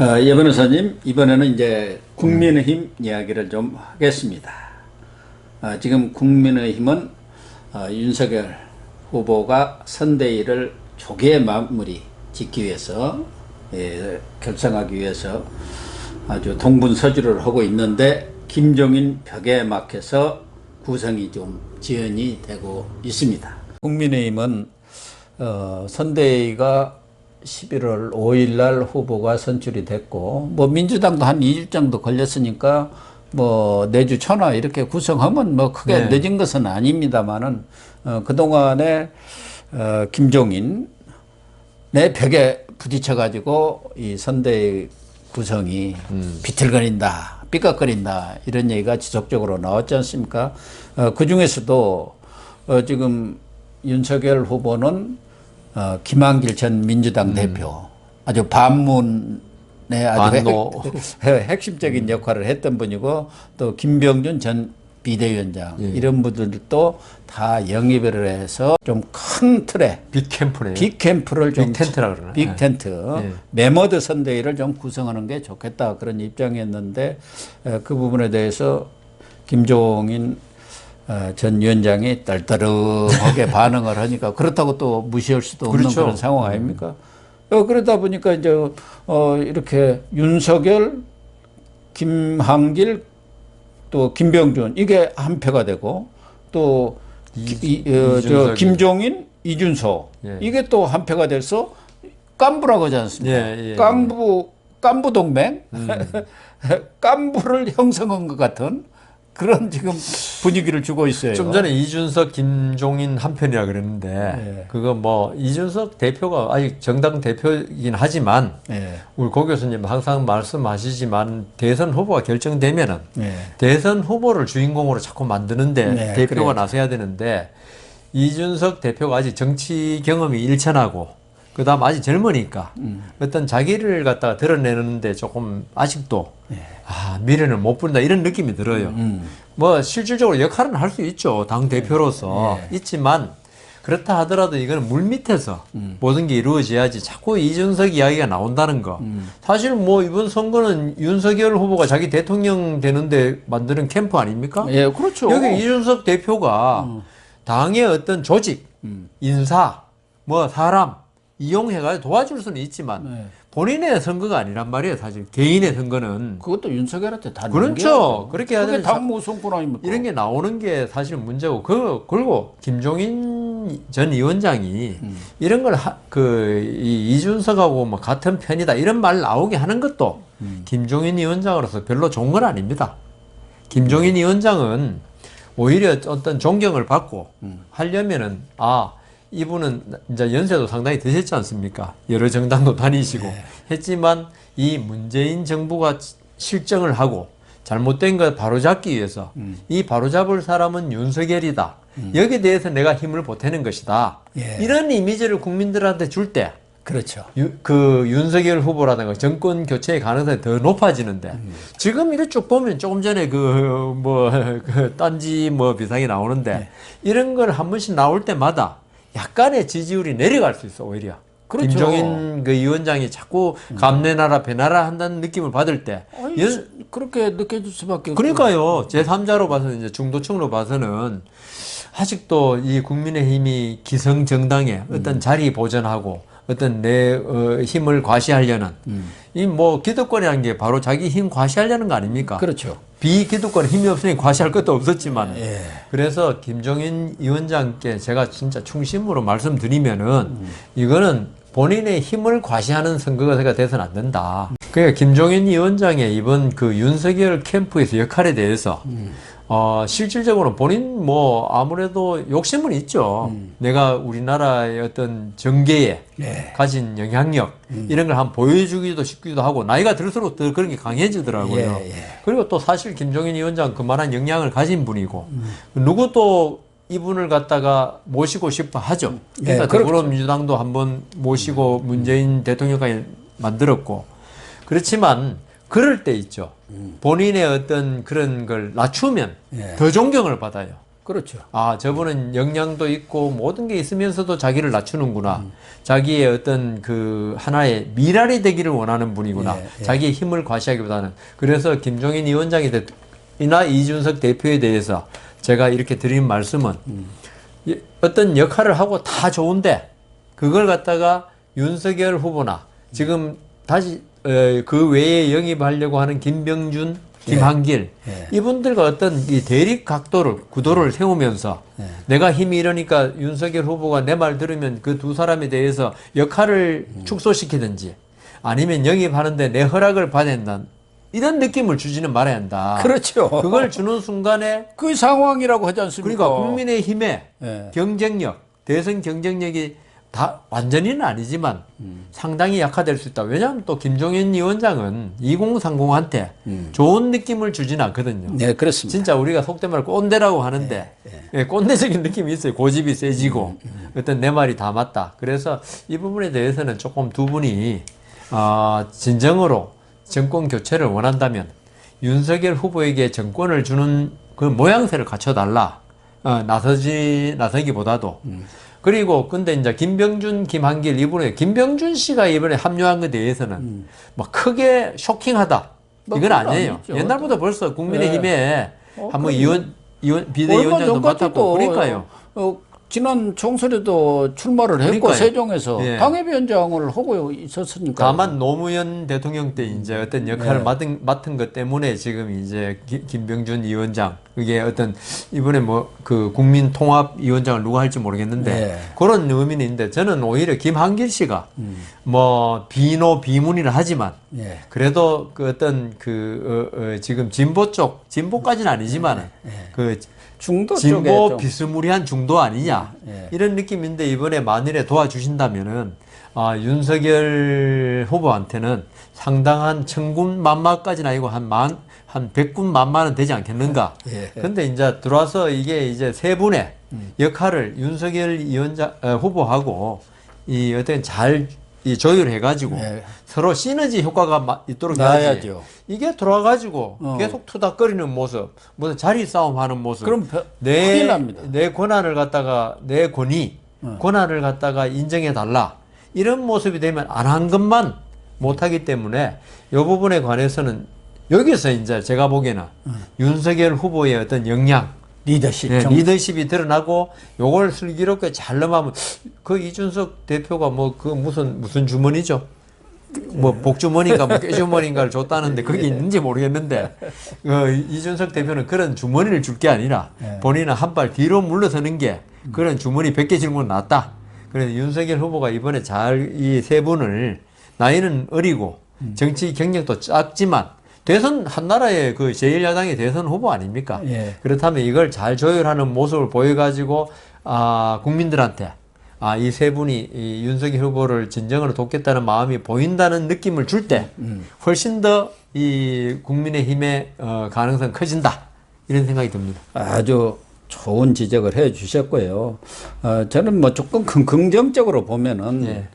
예 변호사님, 이번에는 이제 국민의힘 이야기를 좀 하겠습니다. 지금 국민의힘은 윤석열 후보가 선대위를 조기에 마무리 짓기 위해서, 결성하기 위해서 아주 동분서주를 하고 있는데, 김종인 벽에 막혀서 구성이 좀 지연이 되고 있습니다. 국민의힘은 선대위가 11월 5일 날 후보가 선출이 됐고, 뭐 민주당도 한 2주 정도 걸렸으니까 뭐 내주 천하 이렇게 구성하면 뭐 크게 늦은 것은 아닙니다만은, 그동안에 김종인 내 벽에 부딪혀 가지고 이 선대위 구성이 비틀거린다, 삐걱거린다, 이런 얘기가 지속적으로 나왔지 않습니까? 그 중에서도 지금 윤석열 후보는 김한길 전 민주당 대표, 아주 반문에 아주 핵심적인 역할을 했던 분이고, 또 김병준 전 비대위원장, 이런 분들도 다 영입을 해서 좀 큰 틀에 빅캠프네요. 빅캠프를 좀 빅텐트라 그러나? 빅텐트, 메머드 선대위를 좀 구성하는 게 좋겠다, 그런 입장이었는데, 그 부분에 대해서 김종인 전 위원장이 떨떠름하게 반응을 하니까 그렇다고 또 무시할 수도 없는 그렇죠. 그런 상황 아닙니까? 그러다 보니까 이제 이렇게 윤석열, 김한길, 또 김병준, 이게 한 표가 되고, 또 김종인, 이준석, 이게 또 한 표가 돼서 깐부라고 하지 않습니까? 깐부 동맹, 깐부를 형성한 것 같은 그런 지금 분위기를 주고 있어요. 좀 전에 이준석, 김종인 한 편이라 그랬는데, 그거 뭐 이준석 대표가 아직 정당 대표이긴 하지만, 우리 고 교수님 항상 말씀하시지만 대선 후보가 결정되면은 대선 후보를 주인공으로 자꾸 만드는데 대표가 그래요. 나서야 되는데, 이준석 대표가 아직 정치 경험이 일천하고, 그 다음 아직 젊으니까 어떤 자기를 갖다가 드러내는데 조금 아직도 미련을 못 부른다, 이런 느낌이 들어요. 뭐 실질적으로 역할은 할 수 있죠, 당 대표로서. 있지만 그렇다 하더라도 이거는 물밑에서 모든 게 이루어져야지 자꾸 이준석 이야기가 나온다는 거. 사실 뭐 이번 선거는 윤석열 후보가 자기 대통령 되는데 만드는 캠프 아닙니까? 예, 그렇죠. 여기 이준석 대표가 당의 어떤 조직, 인사, 뭐 사람 이용해가지고 도와줄 수는 있지만 본인의 선거가 아니란 말이에요. 사실 개인의 선거는 그것도 윤석열한테 다 그렇죠. 그렇게 해야 되는 당무 손권 아닙니까? 이런 게 나오는 게 사실 문제고, 그리고 김종인 전 위원장이 이런 걸 이준석하고 뭐 같은 편이다, 이런 말 나오게 하는 것도 김종인 위원장으로서 별로 좋은 건 아닙니다. 김종인 위원장은 오히려 어떤 존경을 받고 하려면은 이분은 이제 연세도 상당히 드셨지 않습니까? 여러 정당도 다니시고 했지만, 이 문재인 정부가 실정을 하고 잘못된 걸 바로잡기 위해서 이 바로잡을 사람은 윤석열이다, 여기에 대해서 내가 힘을 보태는 것이다, 이런 이미지를 국민들한테 줄 때, 그렇죠. 그 윤석열 후보라든가 정권 교체의 가능성이 더 높아지는데, 지금 이렇게 쭉 보면 조금 전에 딴지 비상이 나오는데, 이런 걸 한 번씩 나올 때마다 약간의 지지율이 내려갈 수 있어, 오히려. 그렇죠. 김종인 그 위원장이 자꾸 감내나라 배나라 한다는 느낌을 받을 때, 그렇게 느껴질 수밖에 없죠. 그러니까요, 제3자로 봐서는, 이제 중도층으로 봐서는 아직도 이 국민의힘이 기성 정당에 어떤 자리 보전하고 어떤 내 힘을 과시하려는, 이 뭐 기득권이라는 게 바로 자기 힘 과시하려는 거 아닙니까? 그렇죠. 비기득권 힘이 없으니 과시할 것도 없었지만, 그래서 김종인 위원장께 제가 진짜 충심으로 말씀드리면은, 이거는 본인의 힘을 과시하는 선거가 돼서는 안 된다. 그러니까 김종인 위원장의 이번 그 윤석열 캠프에서 역할에 대해서 실질적으로 본인 아무래도 욕심은 있죠. 내가 우리나라의 어떤 정계에 가진 영향력, 이런 걸 한번 보여주기도 싶기도 하고, 나이가 들수록 더 그런 게 강해지더라고요. 그리고 또 사실 김종인 위원장 그만한 영향을 가진 분이고, 누구도 이분을 갖다가 모시고 싶어 하죠. 그러니까 더불어민주당도 한번 모시고 문재인 대통령까지 만들었고, 그렇지만 그럴 때 있죠. 본인의 어떤 그런 걸 낮추면 더 존경을 받아요. 그렇죠. 아, 저분은 역량도 있고 모든 게 있으면서도 자기를 낮추는구나. 자기의 어떤 그 하나의 미랄이 되기를 원하는 분이구나. 예. 자기의 힘을 과시하기보다는. 그래서 김종인 위원장이 이나 이준석 대표에 대해서 제가 이렇게 드린 말씀은 어떤 역할을 하고 다 좋은데 그걸 갖다가 윤석열 후보나 지금 다시 그 외에 영입하려고 하는 김병준, 김한길 이분들과 어떤 이 대립 구도를 세우면서 내가 힘이 이러니까 윤석열 후보가 내 말 들으면 그 두 사람에 대해서 역할을 축소시키든지 아니면 영입하는데 내 허락을 받아야 한다. 이런 느낌을 주지는 말아야 한다. 그렇죠. 그걸 주는 순간에 그 상황이라고 하지 않습니까? 그러니까 국민의힘의 경쟁력, 대선 경쟁력이 다 완전히는 아니지만 상당히 약화될 수 있다. 왜냐하면 또 김종인 위원장은 2030한테 좋은 느낌을 주진 않거든요. 네, 그렇습니다. 진짜 우리가 속된 말로 꼰대라고 하는데 예, 꼰대적인 느낌이 있어요. 고집이 세지고 어떤 내 말이 다 맞다. 그래서 이 부분에 대해서는 조금 두 분이 진정으로 정권 교체를 원한다면 윤석열 후보에게 정권을 주는 그 모양새를 갖춰달라. 나서기보다도. 그리고 근데 이제 김병준, 김한길 이번에 김병준 씨가 이번에 합류한 것에 대해서는 뭐 크게 쇼킹하다. 이건 아니에요. 아니죠. 옛날부터 벌써 국민의힘에 한번 비대위원장도 맡았고 그러니까요. 지난 총선에도 출마를 했고 그러니까요. 세종에서 예. 당협위원장을 하고 있었으니까. 다만 노무현 대통령 때 이제 어떤 역할을 맡은 것 때문에 지금 이제 김병준 위원장 그게 어떤 이번에 뭐 그 국민통합위원장을 누가 할지 모르겠는데 그런 의미는 있는데 저는 오히려 김한길 씨가 뭐 비문이라 하지만 그래도 그 어떤 지금 진보까지는 아니지만 그 중도 진보 비스무리한 중도 아니냐 이런 느낌인데 이번에 만일에 도와주신다면은 윤석열 후보한테는 상당한 천군 만마까지는 아니고 한 백군 만마는 되지 않겠는가. 근데 이제 들어와서 이게 이제 세 분의 역할을 윤석열 위원장 후보하고 이 어떤 잘 조율해가지고 서로 시너지 효과가 있도록 해야지. 이게 들어와가지고 계속 투닥거리는 모습, 무슨 자리 싸움하는 모습. 그럼 큰일 납니다. 내 권한을 갖다가 권한을 갖다가 인정해 달라. 이런 모습이 되면 안 한 것만 못하기 때문에 이 부분에 관해서는 여기서 이제 제가 보기에는 윤석열 후보의 어떤 역량, 리더십이 드러나고 요걸 슬기롭게 잘 넘어가면 그 이준석 대표가 뭐 그 무슨 주머니죠? 뭐 복주머니인가 뭐 꾀주머니인가를 줬다는데 그게 있는지 모르겠는데 이준석 대표는 그런 주머니를 줄 게 아니라 본인은 한 발 뒤로 물러서는 게 그런 주머니 100개 жил면 낫다. 그래서 윤석열 후보가 이번에 잘 이 세 분을 나이는 어리고 정치 경력도 짧지만 대선 한 나라의 그 제1야당의 대선 후보 아닙니까? 그렇다면 이걸 잘 조율하는 모습을 보여가지고 국민들한테 이 세 분이 이 윤석열 후보를 진정으로 돕겠다는 마음이 보인다는 느낌을 줄 때 훨씬 더 이 국민의힘의 가능성 커진다 이런 생각이 듭니다. 아주 좋은 지적을 해 주셨고요. 저는 뭐 조금 긍정적으로 보면은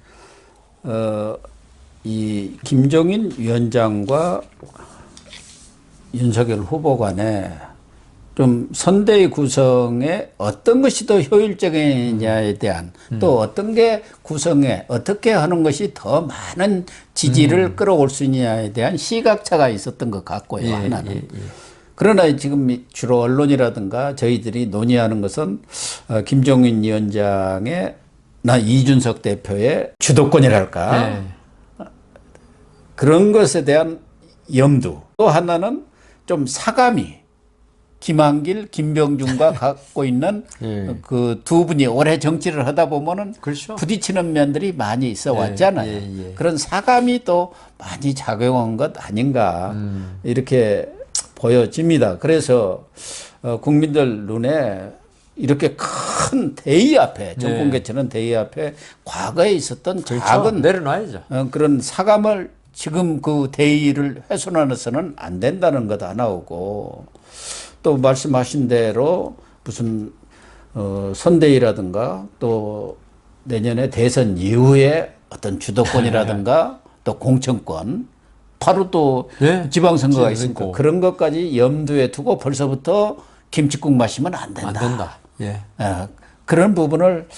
이 김종인 위원장과 윤석열 후보 간에 좀 선대위 구성에 어떤 것이 더 효율적이냐에 대한 또 어떤 게 구성에 어떻게 하는 것이 더 많은 지지를 끌어올 수 있냐에 대한 시각차가 있었던 것 같고요. 하나는. 그러나 지금 주로 언론이라든가 저희들이 논의하는 것은 김종인 위원장의 이준석 대표의 주도권이랄까 그런 것에 대한 염두. 또 하나는 좀 사감이 김한길, 김병준과 갖고 있는 그 두 분이 오래 정치를 하다 보면은 그렇죠. 부딪히는 면들이 많이 있어 왔잖아요. 그런 사감이 또 많이 작용한 것 아닌가 이렇게 보여집니다. 그래서 국민들 눈에 이렇게 큰 대의 앞에 정권 개최는 대의 앞에 과거에 있었던 작은 내려놔야죠. 그런 사감을 지금 그 대의를 훼손해서는 안 된다는 것 하나 오고 또 말씀하신 대로 무슨 선대위라든가 또 내년에 대선 이후에 어떤 주도권이라든가 또 공천권 바로 또 지방선거가 있으니까 그런 것까지 염두에 두고 벌써부터 김치국 마시면 안 된다. 안 된다. 예. 그런 부분을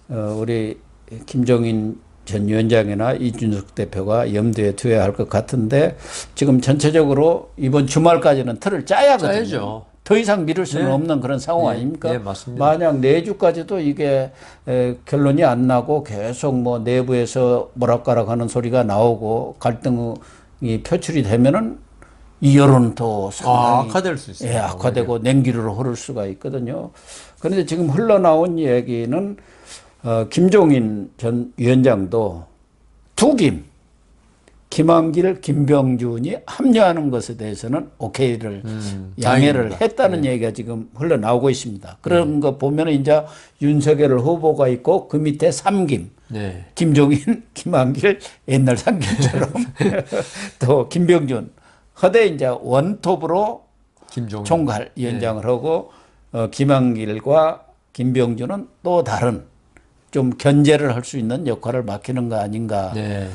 우리 김종인 전 위원장이나 이준석 대표가 염두에 두어야 할 것 같은데 지금 전체적으로 이번 주말까지는 틀을 짜야 하거든요. 짜야죠. 더 이상 미룰 수는 없는 그런 상황 아닙니까? 네, 맞습니다. 만약 내주까지도 이게 결론이 안 나고 계속 뭐 내부에서 모락가락 하는 소리가 나오고 갈등이 표출이 되면은 이 여론은 또 상당히 악화될 수 있어요. 예, 악화되고 냉기로 흐를 수가 있거든요. 그런데 지금 흘러나온 얘기는 김종인 전 위원장도 김한길, 김병준이 합류하는 것에 대해서는 오케이를 양해를 다행입니다. 했다는 얘기가 지금 흘러나오고 있습니다. 그런 거 보면 이제 윤석열 후보가 있고 그 밑에 삼김. 네. 김종인, 김한길, 옛날 삼김처럼 또 김병준. 허대 이제 원톱으로 김종인 총괄 위원장을 하고 김한길과 김병준은 또 다른 좀 견제를 할 수 있는 역할을 맡기는 거 아닌가. 네.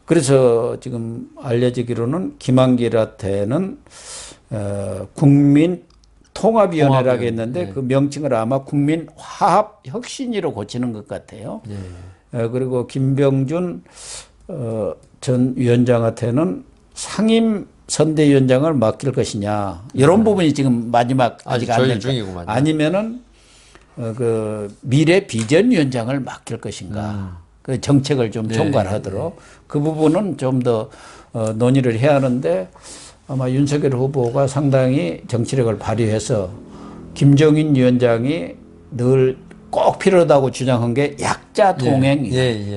그래서 지금 알려지기로는 김한길한테는 국민통합위원회라고 했는데 네. 그 명칭을 아마 국민화합혁신위로 고치는 것 같아요. 네. 그리고 김병준 전 위원장한테는 상임 선대위원장을 맡길 것이냐 이런 부분이 지금 마지막 아직 안 된 중이구만요. 아니면은 그 미래 비전위원장을 맡길 것인가 그 정책을 좀 총괄하도록 그 부분은 좀 더 논의를 해야 하는데 아마 윤석열 후보가 상당히 정치력을 발휘해서 김종인 위원장이 늘 꼭 필요하다고 주장한 게 약자 동행,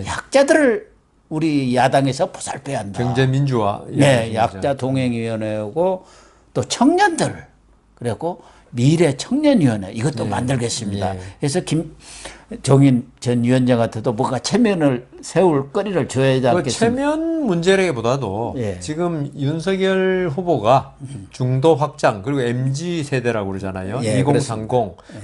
약자들을 우리 야당에서 보살펴야 한다. 경제민주화. 네, 약자 동행위원회고 또 청년들 그리고 미래 청년위원회 이것도 만들겠습니다. 그래서 김종인 전 위원장한테도 뭔가 체면을 세울 거리를 줘야 하지 않겠습니까? 체면 문제라기보다도 지금 윤석열 후보가 중도 확장 그리고 MZ 세대라고 그러잖아요. 2030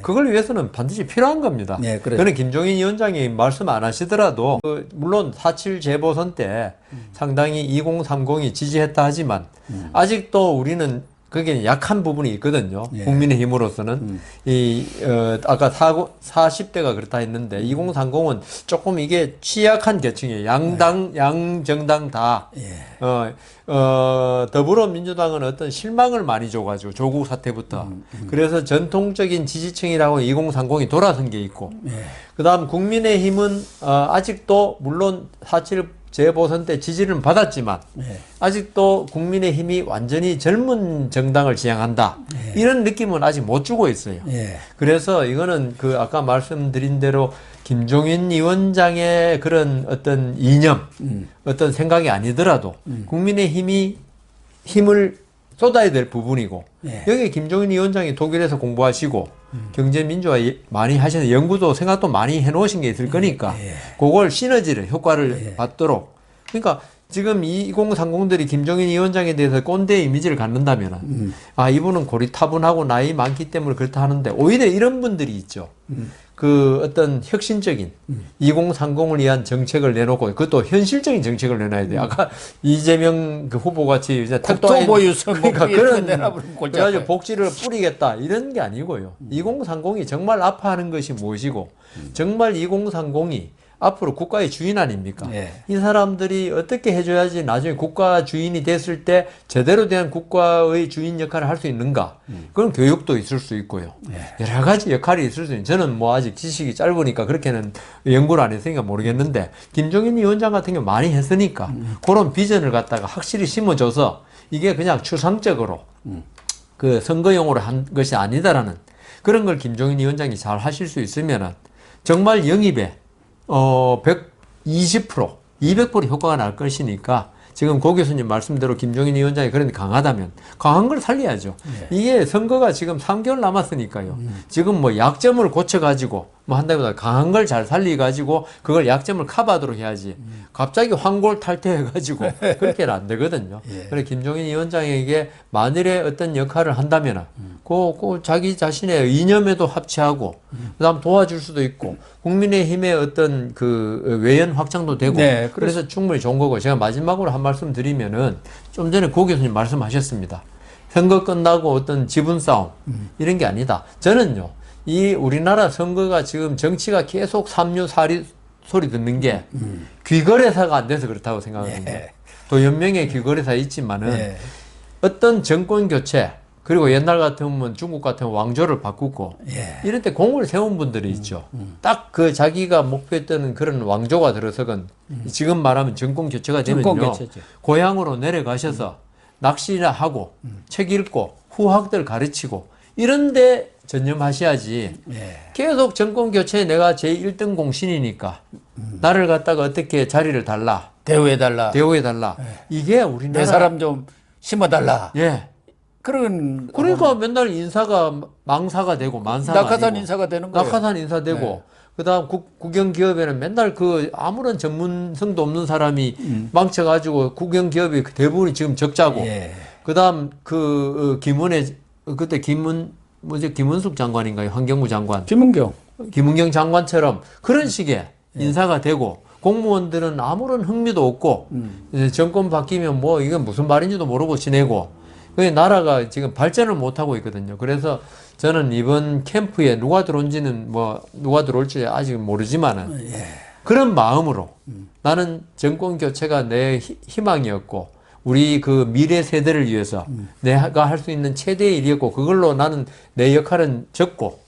그걸 위해서는 반드시 필요한 겁니다. 그는 김종인 위원장이 말씀 안 하시더라도 물론 4.7 재보선 때 상당히 2030이 지지했다 하지만 아직도 우리는 그게 약한 부분이 있거든요. 국민의힘으로서는 아까 40대가 그렇다 했는데 2030은 조금 이게 취약한 계층이에요. 양정당 다. 더불어민주당은 어떤 실망을 많이 줘가지고 조국 사태부터 그래서 전통적인 지지층이라고 2030이 돌아선 게 있고 그다음 국민의힘은 아직도 물론 4.7 재보선 때 지지를 받았지만 아직도 국민의힘이 완전히 젊은 정당을 지향한다. 이런 느낌은 아직 못 주고 있어요. 그래서 이거는 그 아까 말씀드린 대로 김종인 위원장의 그런 어떤 이념, 어떤 생각이 아니더라도 국민의힘이 힘을 쏟아야 될 부분이고 여기 김종인 위원장이 독일에서 공부하시고 경제민주화 많이 하시는 연구도 생각도 많이 해놓으신 게 있을 거니까 그걸 시너지를 효과를 받도록 그러니까 지금 2030들이 김종인 위원장에 대해서 꼰대 이미지를 갖는다면 이분은 고리타분하고 나이 많기 때문에 그렇다 하는데 오히려 이런 분들이 있죠. 그 어떤 혁신적인 2030을 위한 정책을 내놓고 그것도 현실적인 정책을 내놔야 돼요. 아까 이재명 그 후보 같이 이제 그러니까 그런 그래가지고 복지를 뿌리겠다 이런 게 아니고요. 2030이 정말 아파하는 것이 무엇이고 정말 2030이 앞으로 국가의 주인 아닙니까? 이 사람들이 어떻게 해줘야지 나중에 국가 주인이 됐을 때 제대로 된 국가의 주인 역할을 할 수 있는가? 그런 교육도 있을 수 있고요. 여러 가지 역할이 있을 수 있는. 저는 뭐 아직 지식이 짧으니까 그렇게는 연구를 안 했으니까 모르겠는데 김종인 위원장 같은 경우 많이 했으니까 그런 비전을 갖다가 확실히 심어줘서 이게 그냥 추상적으로 그 선거용으로 한 것이 아니다라는 그런 걸 김종인 위원장이 잘 하실 수 있으면은 정말 영입에 120%, 200% 효과가 날 것이니까 지금 고 교수님 말씀대로 김종인 위원장이 그런 데 강하다면 강한 걸 살려야죠. 이게 선거가 지금 3개월 남았으니까요. 지금 뭐 약점을 고쳐가지고 뭐 한다기보다 강한 걸 잘 살리가지고 그걸 약점을 커버하도록 해야지. 갑자기 황골 탈퇴해가지고 그렇게는 안 되거든요. 그래서 김종인 위원장에게 만일에 어떤 역할을 한다면 그 자기 자신의 이념에도 합치하고 그다음 도와줄 수도 있고 국민의힘의 어떤 그 외연 확장도 되고 그래서 충분히 좋은 거고 제가 마지막으로 한 말씀 드리면은 좀 전에 고 교수님 말씀하셨습니다. 선거 끝나고 어떤 지분 싸움 이런 게 아니다. 저는요, 이 우리나라 선거가 지금 정치가 계속 삼류 사리 소리 듣는 게 귀거래사가 안 돼서 그렇다고 생각합니다. 예. 또 연명의 귀거래사 있지만은 예. 어떤 정권 교체 그리고 옛날 같으면 중국 같으면 왕조를 바꾸고 예. 이럴 때 공을 세운 분들이 있죠. 딱 그 자기가 목표했던 그런 왕조가 들어서건 지금 말하면 정권 교체가 되면요. 정권 교체죠. 고향으로 내려가셔서 낚시나 하고 책 읽고 후학들 가르치고 이런데 전념하셔야지. 예. 계속 정권 교체에 내가 제1등 공신이니까 나를 갖다가 어떻게 자리를 달라. 대우해달라. 대우해달라. 이게 우리나라. 내 사람 좀 심어달라. 예. 그런. 그러니까 맨날 인사가 망사가 되고 만사가 낙하산 아니고. 인사가 되는 거예요. 낙하산 인사되고 그다음 국영기업에는 맨날 그 아무런 전문성도 없는 사람이 망쳐가지고 국영기업이 대부분이 지금 적자고 예. 그다음 그 김은혜 그때 김은숙 장관인가요? 환경부 장관. 김은경 장관처럼 그런 식의 인사가 되고 공무원들은 아무런 흥미도 없고 이제 정권 바뀌면 뭐 이건 무슨 말인지도 모르고 지내고 그 나라가 지금 발전을 못 하고 있거든요. 그래서 저는 이번 캠프에 누가 들어온지는 뭐 누가 들어올지 아직 모르지만은 그런 마음으로 나는 정권 교체가 내 희망이었고 우리 그 미래 세대를 위해서 내가 할 수 있는 최대의 일이었고 그걸로 나는 내 역할은 적고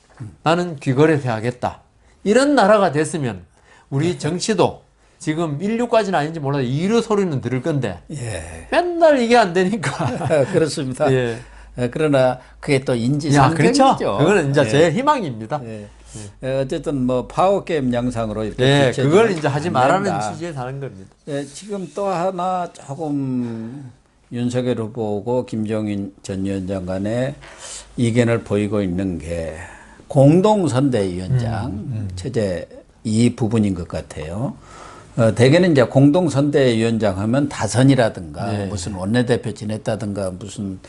나는 귀걸이를 하겠다. 이런 나라가 됐으면 우리 정치도 지금 1류까지는 아닌지 몰라도 2류 소리는 들을 건데 예. 맨날 이게 안 되니까. 그렇습니다. 예. 그러나 그게 또 야, 인지상정이죠. 그렇죠. 그거는 이제 제 희망입니다. 어쨌든 뭐 파워게임 양상으로 이렇게 예, 비춰지면 그걸 이제 하지 안 말라는 된다. 취지에서 하는 겁니다. 지금 또 하나 조금 윤석열 후보고 김종인 전 위원장 간에 이견을 보이고 있는 게 공동선대위원장 체제 이 부분인 것 같아요. 대개는 이제 공동선대위원장 하면 다선이라든가 무슨 원내대표 지냈다든가 무슨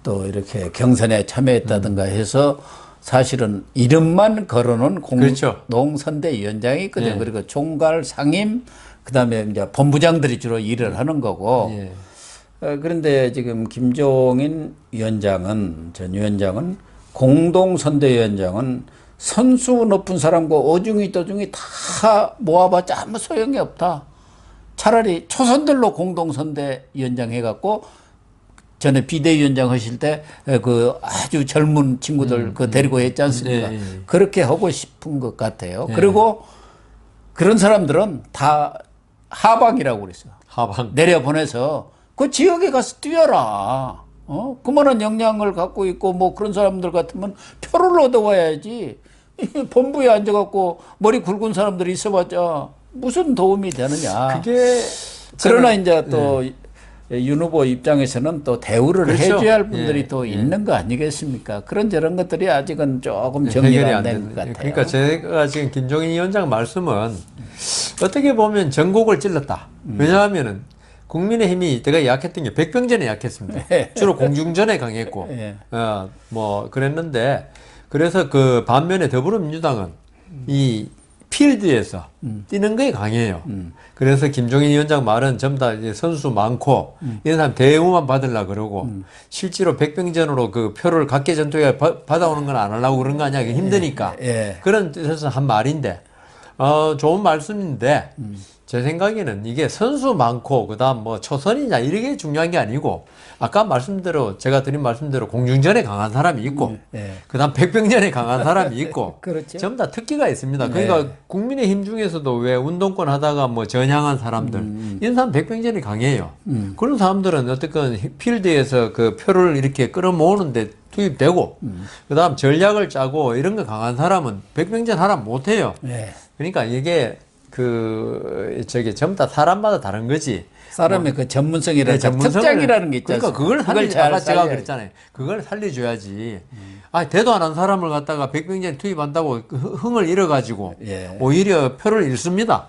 또 이렇게 경선에 참여했다든가 해서 사실은 이름만 걸어놓은 그렇죠. 공동선대위원장이 있거든요. 그리고 총괄 상임 그다음에 이제 본부장들이 주로 일을 하는 거고. 그런데 지금 김종인 위원장은 전 위원장은 공동선대위원장은 선수 높은 사람과 어중이 떠중이 다 모아봤자 아무 소용이 없다. 차라리 초선들로 공동선대위원장 해갖고 전에 비대위원장 하실 때 그 아주 젊은 친구들 그 데리고 했지 않습니까? 그렇게 하고 싶은 것 같아요. 그리고 그런 사람들은 다 하방이라고 그랬어요. 하방. 내려보내서 그 지역에 가서 뛰어라. 그만한 역량을 갖고 있고 뭐 그런 사람들 같으면 표를 얻어와야지. 본부에 앉아갖고 머리 굵은 사람들이 있어봤자 무슨 도움이 되느냐. 그게 그러나 이제 또 윤 후보 입장에서는 또 대우를 그렇죠. 해줘야 할 분들이 또 있는 거 아니겠습니까? 그런 저런 것들이 아직은 조금 정리가 안 된 것 같아요. 그러니까 제가 지금 김종인 위원장 말씀은 어떻게 보면 전곡을 찔렀다. 왜냐하면은 국민의힘이 내가 약했던 게 백병전에 약했습니다. 주로 공중전에 강했고, 뭐 그랬는데 그래서 그 반면에 더불어민주당은 이 필드에서 뛰는 거에 강해요. 그래서 김종인 위원장 말은 전부 다 이제 선수 많고 이런 사람 대우만 받으려고 그러고 실제로 백병전으로 그 표를 각계 전투에 받아오는 건 안 하려고 그런 거 아니야. 힘드니까. 그런 뜻에서 한 말인데 좋은 말씀인데 제 생각에는 이게 선수 많고 그다음 뭐 초선이냐 이게 중요한 게 아니고 아까 말씀대로 제가 드린 말씀대로 공중전에 강한 사람이 있고 그다음 백병전에 강한 사람이 있고 그렇죠. 전부 다 특기가 있습니다. 그러니까 국민의힘 중에서도 왜 운동권 하다가 뭐 전향한 사람들 이런 사람 백병전이 강해요. 그런 사람들은 어떻건 필드에서 그 표를 이렇게 끌어모으는데 투입되고 그다음 전략을 짜고 이런 거 강한 사람은 백병전 하나 못해요. 그러니까 이게 전부 다 사람마다 다른 거지. 사람의 그 전문성이라든가 특장이라는 게 있지 않습니까? 그러니까 그걸 아까 제가 그랬잖아요. 그걸 살려줘야지. 대도 안 한 사람을 갖다가 백병전에 투입한다고 흥을 잃어가지고 오히려 표를 잃습니다.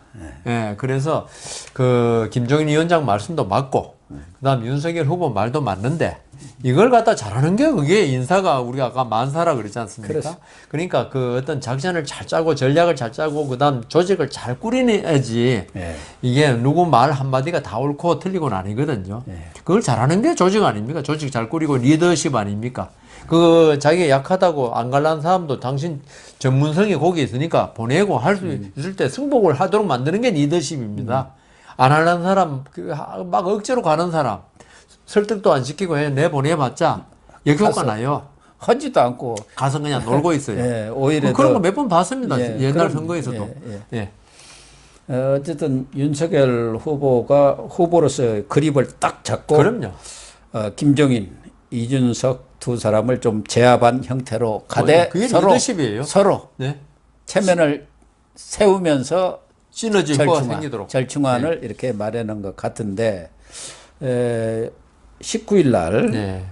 그래서 그 김종인 위원장 말씀도 맞고 그다음 윤석열 후보 말도 맞는데 이걸 갖다 잘하는 게 그게 인사가 우리가 아까 만사라 그러지 않습니까? 그렇습니다. 그러니까 그 어떤 작전을 잘 짜고 전략을 잘 짜고 그다음 조직을 잘 꾸려내야지 예. 이게 누구 말 한마디가 다 옳고 틀리고는 아니거든요. 예. 그걸 잘하는 게 조직 아닙니까? 조직 잘 꾸리고 리더십 아닙니까? 그 자기가 약하다고 안 갈라는 사람도 당신 전문성이 거기 있으니까 보내고 할 수 있을 때 승복을 하도록 만드는 게 리더십입니다. 안 하려는 사람, 막 억지로 가는 사람, 설득도 안 시키고 내보내봤자 역효과 나요. 하지도 않고 가서 그냥 놀고 있어요. 예, 오히려 그런 거 몇 번 봤습니다. 예, 옛날 그럼, 선거에서도. 예. 어쨌든 윤석열 후보가 후보로서 그립을 딱 잡고 그럼요. 김종인, 이준석 두 사람을 좀 제압한 형태로 가되 그게 서로 리더십이에요. 네. 체면을 세우면서 시너지가 생기도록. 절충안을 이렇게 마련한 것 같은데 19일 날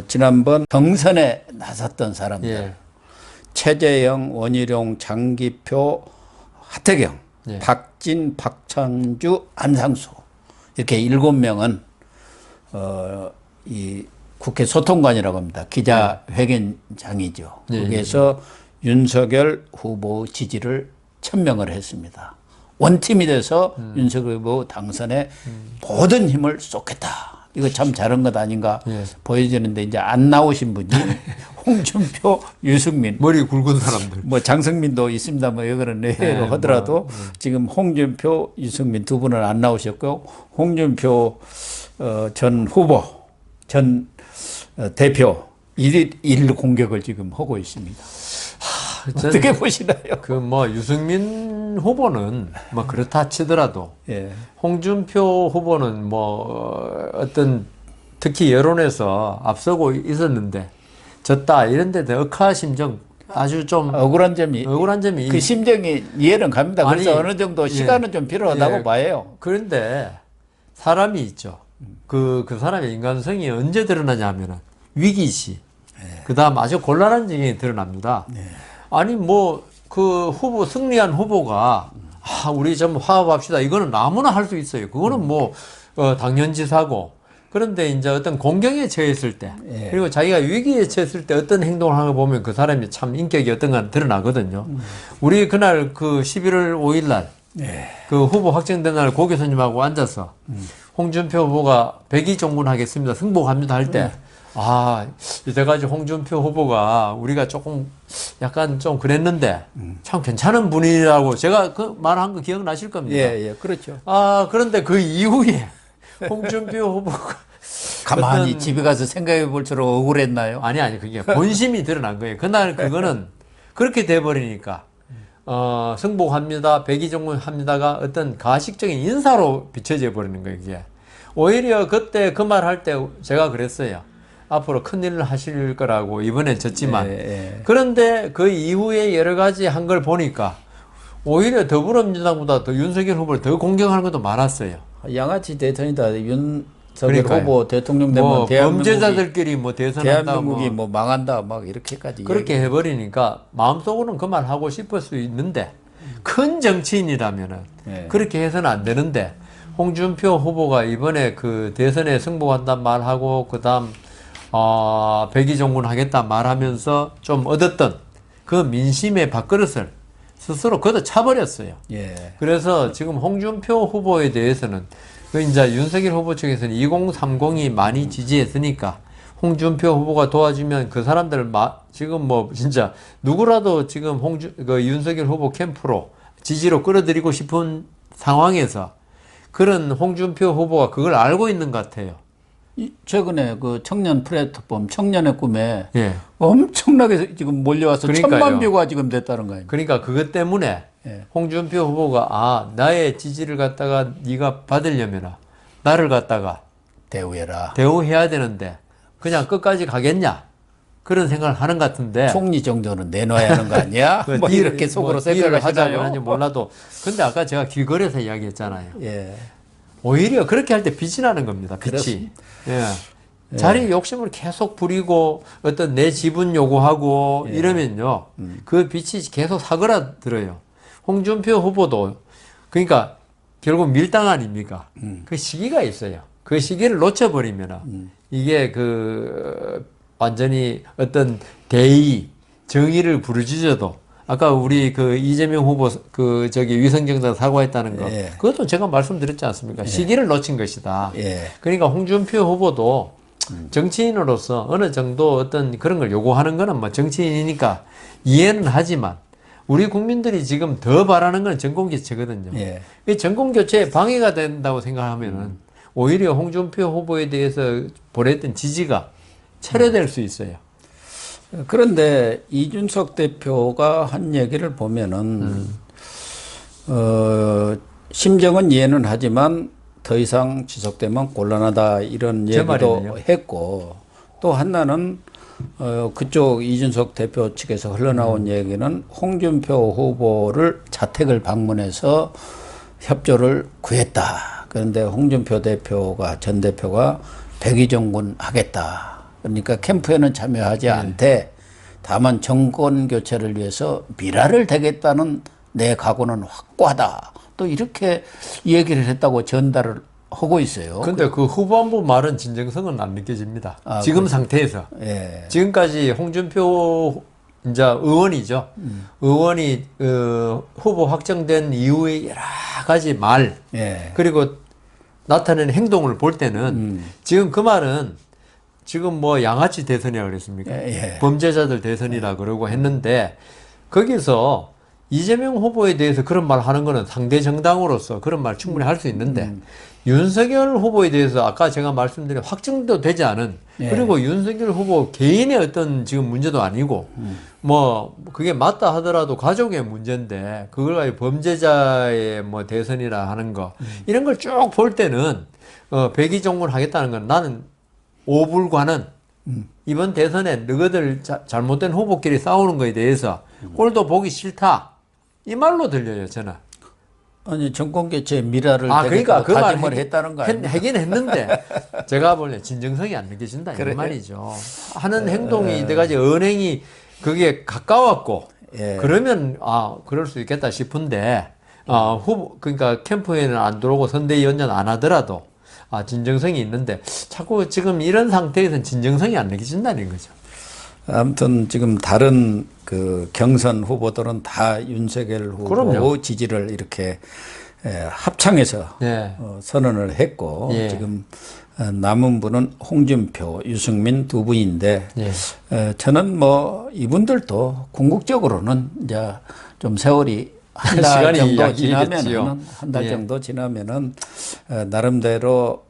지난번 경선에 나섰던 사람들 최재형, 원희룡, 장기표, 하태경, 박진, 박창주, 안상수 이렇게 7명은 이 국회 소통관이라고 합니다. 기자회견장이죠. 거기에서 윤석열 후보 지지를 천명을 했습니다. 원팀이 돼서 윤석열 후보 당선에 모든 힘을 쏟겠다. 이거 참 잘한 것 아닌가 보여지는데 이제 안 나오신 분이 홍준표, 유승민. 머리 굵은 사람들. 뭐 장성민도 있습니다. 뭐 이거는 내외로 하더라도 지금 홍준표, 유승민 두 분은 안 나오셨고 홍준표 전 후보, 전 대표 일 공격을 지금 하고 있습니다. 어떻게 보시나요? 그 뭐 유승민 후보는 뭐 그렇다 치더라도 홍준표 후보는 뭐 어떤 특히 여론에서 앞서고 있었는데 졌다 이런 데 억하 심정 아주 좀 억울한 점이 그 심정이 이해는 갑니다. 그래서 아니, 어느 정도 시간은 좀 필요하다고 봐요. 그런데 사람이 있죠. 그 사람의 인간성이 언제 드러나냐 하면은 위기시. 그다음 아주 곤란한 지경이 드러납니다. 아니 뭐 그 후보 승리한 후보가 우리 좀 화합합시다. 이거는 아무나 할 수 있어요. 그거는 뭐 당연지사고. 그런데 이제 어떤 공경에 처했을 때 그리고 자기가 위기에 처했을 때 어떤 행동을 하는 거 보면 그 사람이 참 인격이 어떤가 드러나거든요. 우리 그날 그 11월 5일 날 그 후보 확정된 날 고 교수님하고 앉아서 홍준표 후보가 백의종군 하겠습니다. 승복합니다 할 때 이때까지 홍준표 후보가 우리가 조금 약간 좀 그랬는데 참 괜찮은 분이라고 제가 그 말한 거 기억나실 겁니다. 예, 그렇죠. 그런데 그 이후에 홍준표 후보가 가만히 집에 가서 생각해 볼수록 억울했나요? 아니 그게 본심이 드러난 거예요. 그날 그거는 그렇게 돼버리니까 승복합니다, 백의종군 합니다가 어떤 가식적인 인사로 비춰져 버리는 거예요. 이게 오히려 그때 그 말 할 때 제가 그랬어요. 앞으로 큰일을 하실 거라고 이번에 졌지만 그런데 그 이후에 여러 가지 한 걸 보니까 오히려 더불어민주당보다 더 윤석열 후보를 더 공격하는 것도 많았어요. 양아치 대선이다. 윤석열 그러니까요. 후보 대통령 되면 뭐 범죄자들끼리 뭐 대선한다, 대한민국이 뭐 망한다 막 이렇게까지 그렇게 해버리니까 마음속으로는 그 말 하고 싶을 수 있는데 큰 정치인이라면은 그렇게 해서는 안 되는데 홍준표 후보가 이번에 그 대선에 승복한다는 말하고 그다음 백의종군 하겠다 말하면서 좀 얻었던 그 민심의 밥그릇을 스스로 걷어차버렸어요. 그래서 지금 홍준표 후보에 대해서는 그 이제 윤석열 후보 측에서는 2030이 많이 지지했으니까 홍준표 후보가 도와주면 그 사람들 지금 뭐 진짜 누구라도 지금 그 윤석열 후보 캠프로 지지로 끌어들이고 싶은 상황에서 그런 홍준표 후보가 그걸 알고 있는 것 같아요. 최근에 그 청년 플랫폼 청년의 꿈에 엄청나게 지금 몰려와서 그러니까요. 1000만 뷰가 지금 됐다는 거예요. 그러니까 그것 때문에 홍준표 후보가 나의 지지를 갖다가 네가 받으려면 나를 갖다가 대우해야 되는데 그냥 끝까지 가겠냐 그런 생각을 하는 것 같은데 총리 정도는 내놔야 하는 거 아니야? 뭐 이렇게 속으로 생각을 하자고 하는지 몰라도 근데 아까 제가 길거리에서 이야기했잖아요. 예. 오히려 그렇게 할 때 빛이 나는 겁니다. 빛이. 예. 자리 욕심을 계속 부리고 어떤 내 지분 요구하고 이러면요. 그 빛이 계속 사그라들어요. 홍준표 후보도 그러니까 결국 밀당 아닙니까? 그 시기가 있어요. 그 시기를 놓쳐버리면 이게 완전히 어떤 대의, 정의를 부르짖어도 아까 우리 이재명 후보 위성정당 사과했다는 거 예. 그것도 제가 말씀드렸지 않습니까? 예. 시기를 놓친 것이다. 예. 그러니까 홍준표 후보도 정치인으로서 어느 정도 어떤 그런 걸 요구하는 거는 뭐 정치인이니까 이해는 하지만 우리 국민들이 지금 더 바라는 건 정권교체거든요. 예. 이 정권교체에 방해가 된다고 생각하면은 오히려 홍준표 후보에 대해서 보냈던 지지가 철회될 수 있어요. 그런데 이준석 대표가 한 얘기를 보면은 심정은 이해는 하지만 더 이상 지속되면 곤란하다 이런 제 얘기도 말이네요. 했고 또 하나는 그쪽 이준석 대표 측에서 흘러나온 얘기는 홍준표 후보를 자택을 방문해서 협조를 구했다. 그런데 홍준표 대표가 전 대표가 백의종군 하겠다. 그러니까 캠프에는 참여하지 않되 다만 정권 교체를 위해서 미라를 대겠다는 내 각오는 확고하다. 또 이렇게 얘기를 했다고 전달을 하고 있어요. 근데 그 후반부 말은 진정성은 안 느껴집니다. 지금 그렇죠. 상태에서. 예. 지금까지 홍준표 이제 의원이죠. 의원이 후보 확정된 이후에 여러 가지 말 예. 그리고 나타내는 행동을 볼 때는 지금 그 말은 지금 뭐 양아치 대선이라 그랬습니까? 예. 범죄자들 대선이라 그러고 했는데 거기서 이재명 후보에 대해서 그런 말 하는 거는 상대 정당으로서 그런 말 충분히 할 수 있는데 윤석열 후보에 대해서 아까 제가 말씀드린 확정도 되지 않은 예. 그리고 윤석열 후보 개인의 어떤 지금 문제도 아니고 뭐 그게 맞다 하더라도 가족의 문제인데 그걸 가지고 범죄자의 뭐 대선이라 하는 거 이런 걸 쭉 볼 때는 백의종군 하겠다는 건 나는 오불과는 이번 대선에 너희들 잘못된 후보끼리 싸우는 거에 대해서 꼴도 보기 싫다 이 말로 들려요 저는. 아니 정권 교체 미라를 그러니까 그 다짐을 말을 했다는 거 아닙니까? 하긴 했는데 제가 볼래 진정성이 안 느껴진다 이 말이죠. 하는 행동이 내가지 언행이 그게 가까웠고 예. 그러면 그럴 수 있겠다 싶은데 후보 그러니까 캠프에는 안 들어오고 선대위원장 안 하더라도 진정성이 있는데 자꾸 지금 이런 상태에서는 진정성이 안 느껴진다는 거죠. 아무튼 지금 다른 그 경선 후보들은 다 윤석열 후보 그럼요. 지지를 이렇게 합창해서 네. 선언을 했고 예. 지금 남은 분은 홍준표, 유승민 두 분인데 예. 저는 뭐 이분들도 궁극적으로는 이제 좀 세월이 한 달 시간이 정도 약이겠지요. 지나면은 한 달 예. 정도 지나면은 나름대로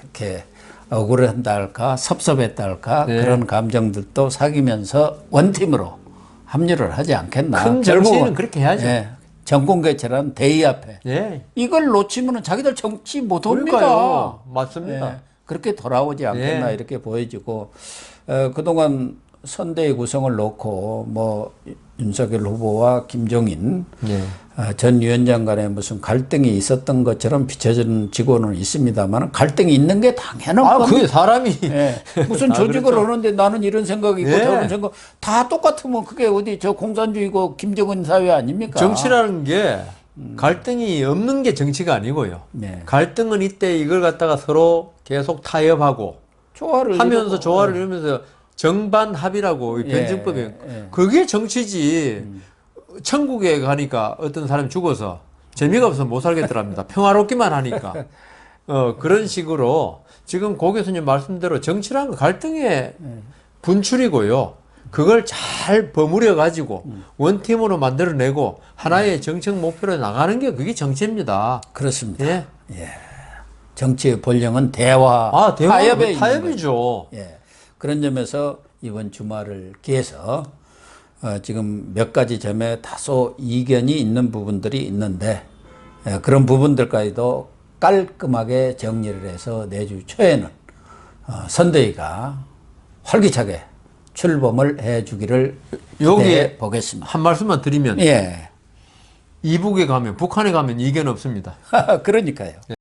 이렇게 억울했다 할까 섭섭했다 할까 네. 그런 감정들도 사귀면서 원팀으로 합류를 하지 않겠나. 큰 결국은, 정치는 그렇게 해야죠. 예, 정권개최란 대의 앞에 예. 이걸 놓치면은 자기들 정치 못 옵니다. 그러니까요. 맞습니다. 예, 그렇게 돌아오지 않겠나 예. 이렇게 보여지고 그동안 선대위 구성을 놓고 뭐 윤석열 후보와 김종인 예. 전 위원장 간에 무슨 갈등이 있었던 것처럼 비춰지고는 있습니다만 갈등이 있는 게 당연한 겁니다. 그게 사람이 예. 무슨 조직을 그렇죠. 하는데 나는 이런 생각이 있고 예. 저런 생각 다 똑같으면 그게 어디 저 공산주의고 김정은 사회 아닙니까? 정치라는 게 갈등이 없는 게 정치가 아니고요. 네. 갈등은 이때 이걸 갖다가 서로 계속 타협하고 조화를 하면서 이루고, 조화를 이루면서 정반합이라고 이 변증법에 예. 그게 정치지. 천국에 가니까 어떤 사람이 죽어서 재미가 없어서 못 살겠더랍니다. 평화롭기만 하니까. 그런 식으로 지금 고 교수님 말씀대로 정치라는 건 갈등의 분출이고요. 그걸 잘 버무려 가지고 원팀으로 만들어내고 하나의 정책 목표로 나가는 게 그게 정치입니다. 그렇습니다. 예. 정치의 본령은 대화, 타협에 있는 타협이죠. 거예요. 예. 그런 점에서 이번 주말을 기해서 지금 몇 가지 점에 다소 이견이 있는 부분들이 있는데 그런 부분들까지도 깔끔하게 정리를 해서 내주 초에는 선대위가 활기차게 출범을 해주기를 기대해 보겠습니다. 한 말씀만 드리면 예. 이북에 가면 북한에 가면 이견 없습니다. 그러니까요.